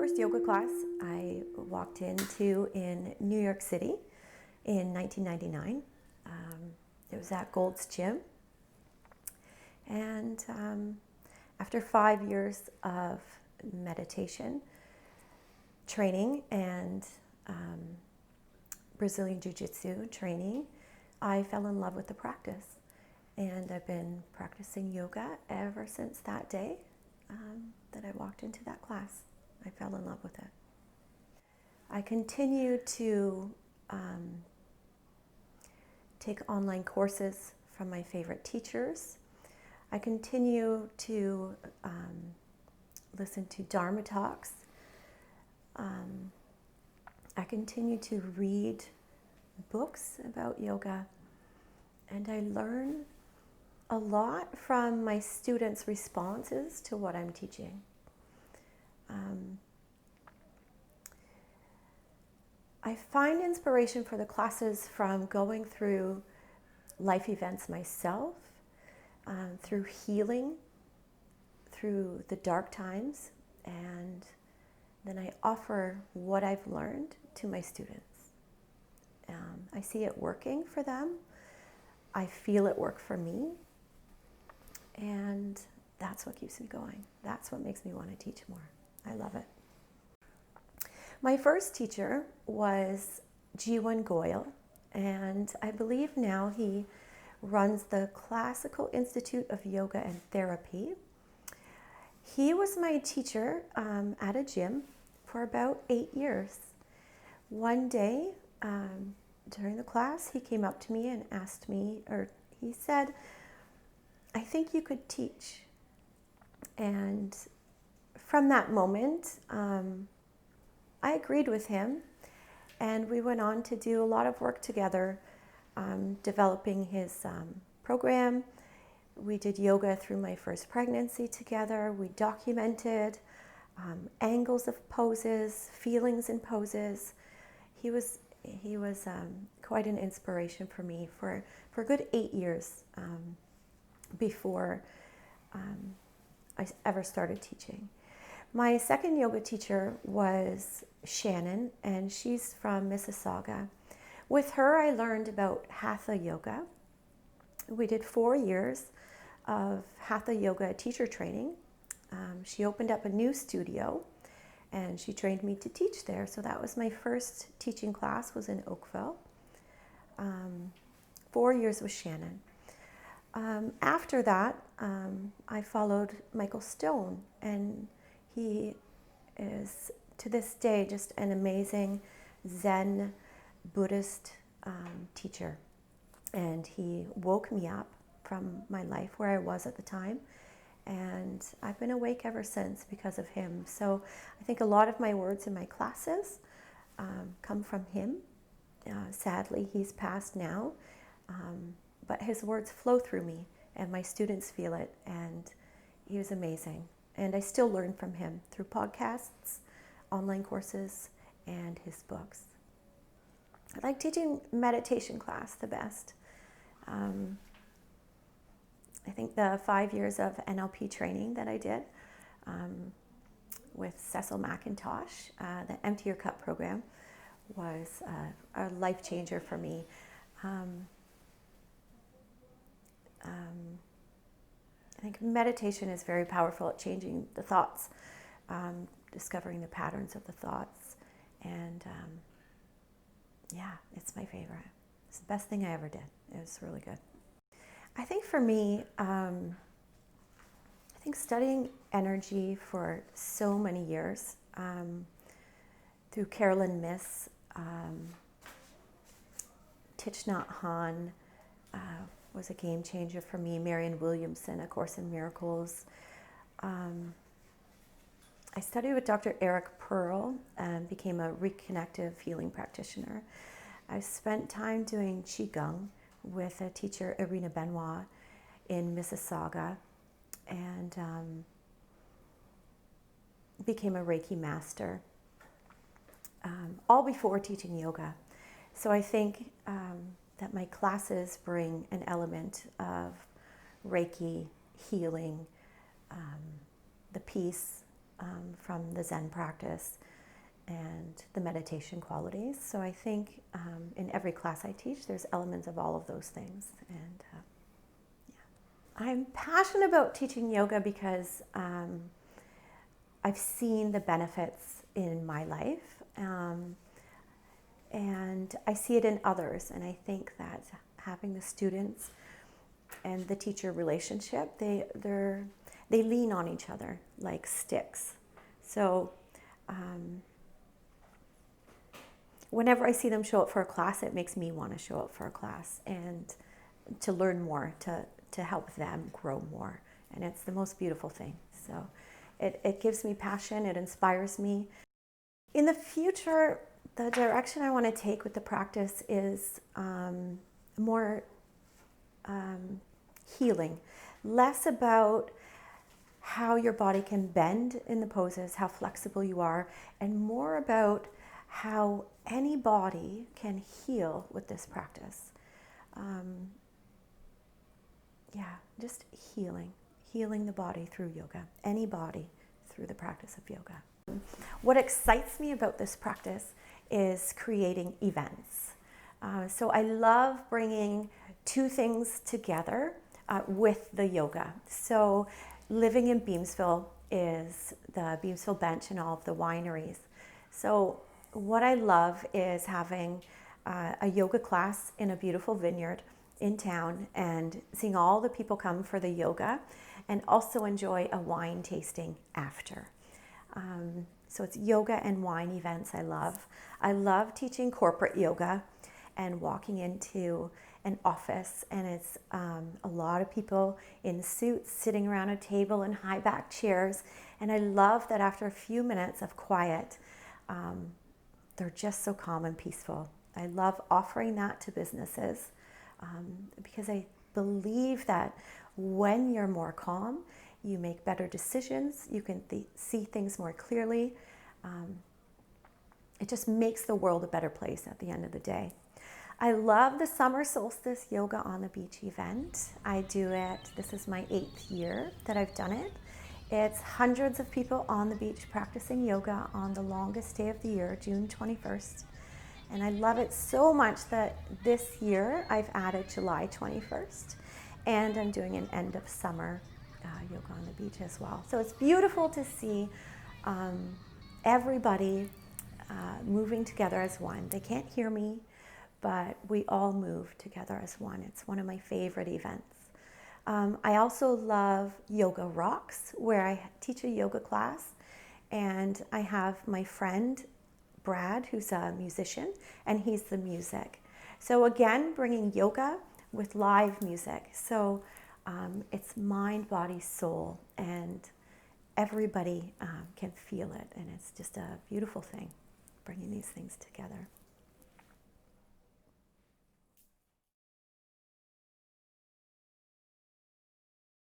first yoga class I walked into in New York City in 1999. It was at Gold's Gym. And after 5 years of meditation training and Brazilian Jiu-Jitsu training, I fell in love with the practice. And I've been practicing yoga ever since that day that I walked into that class. I fell in love with it. I continue to take online courses from my favorite teachers. I continue to listen to Dharma talks. I continue to read books about yoga, and I learn a lot from my students' responses to what I'm teaching. I find inspiration for the classes from going through life events myself, through healing, through the dark times, and then I offer what I've learned to my students. I see it working for them. I feel it work for me. And that's what keeps me going. That's what makes me want to teach more. I love it. My first teacher was Jiwan Goyal, and I believe now he runs the Classical Institute of Yoga and Therapy. He was my teacher at a gym for about 8 years. One day during the class, he came up to me and asked me, or he said, "I think you could teach." And from that moment, I agreed with him, and we went on to do a lot of work together, developing his program. We did yoga through my first pregnancy together. We documented angles of poses, feelings in poses. He was quite an inspiration for me for a good 8 years before I ever started teaching. My second yoga teacher was Shannon, and she's from Mississauga. With her, I learned about Hatha Yoga. We did 4 years of Hatha Yoga teacher training. She opened up a new studio, and she trained me to teach there. So that was my first teaching class, was in Oakville. 4 years with Shannon. After that, I followed Michael Stone, and he is, to this day, just an amazing Zen Buddhist teacher. And he woke me up from my life where I was at the time, and I've been awake ever since because of him. So I think a lot of my words in my classes come from him. Sadly, he's passed now, but his words flow through me, and my students feel it, and he was amazing. And I still learn from him through podcasts, online courses, and his books. I like teaching meditation class the best. I think the 5 years of NLP training that I did with Cecil McIntosh, the Empty Your Cup program, was a life changer for me. I think meditation is very powerful at changing the thoughts, discovering the patterns of the thoughts, and yeah, it's my favorite. It's the best thing I ever did. It was really good. I think for me, I think studying energy for so many years, through Carolyn Miss, Thich Nhat Hanh, was a game changer for me. Marianne Williamson, A Course in Miracles. I studied with Dr. Eric Pearl and became a reconnective healing practitioner. I spent time doing Qigong with a teacher, Irina Benoit, in Mississauga, and became a Reiki master, all before teaching yoga. So I think that my classes bring an element of Reiki, healing, the peace, from the Zen practice and the meditation qualities. So I think in every class I teach, there's elements of all of those things. And I'm passionate about teaching yoga because I've seen the benefits in my life, and I see it in others. And I think that having the students and the teacher relationship, they lean on each other like sticks. So whenever I see them show up for a class, it makes me want to show up for a class and to learn more, to help them grow more. And it's the most beautiful thing. So it gives me passion, it inspires me. In the future, the direction I want to take with the practice is more healing, less about how your body can bend in the poses, how flexible you are, and more about how any body can heal with this practice. Just healing the body through yoga, any body through the practice of yoga. What excites me about this practice is creating events. So I love bringing two things together with the yoga. So living in Beamsville is the Beamsville Bench and all of the wineries. So what I love is having a yoga class in a beautiful vineyard in town and seeing all the people come for the yoga and also enjoy a wine tasting after. So it's yoga and wine events I love. I love teaching corporate yoga and walking into an office, and it's a lot of people in suits sitting around a table in high back chairs. And I love that after a few minutes of quiet, they're just so calm and peaceful. I love offering that to businesses because I believe that when you're more calm, you make better decisions, you can see things more clearly. It just makes the world a better place at the end of the day. I love the summer solstice yoga on the beach event. I do it, this is my 8th year that I've done it. It's hundreds of people on the beach practicing yoga on the longest day of the year, June 21st. And I love it so much that this year I've added July 21st, and I'm doing an end of summer yoga on the beach as well. So it's beautiful to see everybody moving together as one. They can't hear me, but we all move together as one. It's one of my favorite events. I also love Yoga Rocks, where I teach a yoga class, and I have my friend Brad, who's a musician, and he's the music. So again, bringing yoga with live music. So it's mind, body, soul, and everybody can feel it, and it's just a beautiful thing, bringing these things together.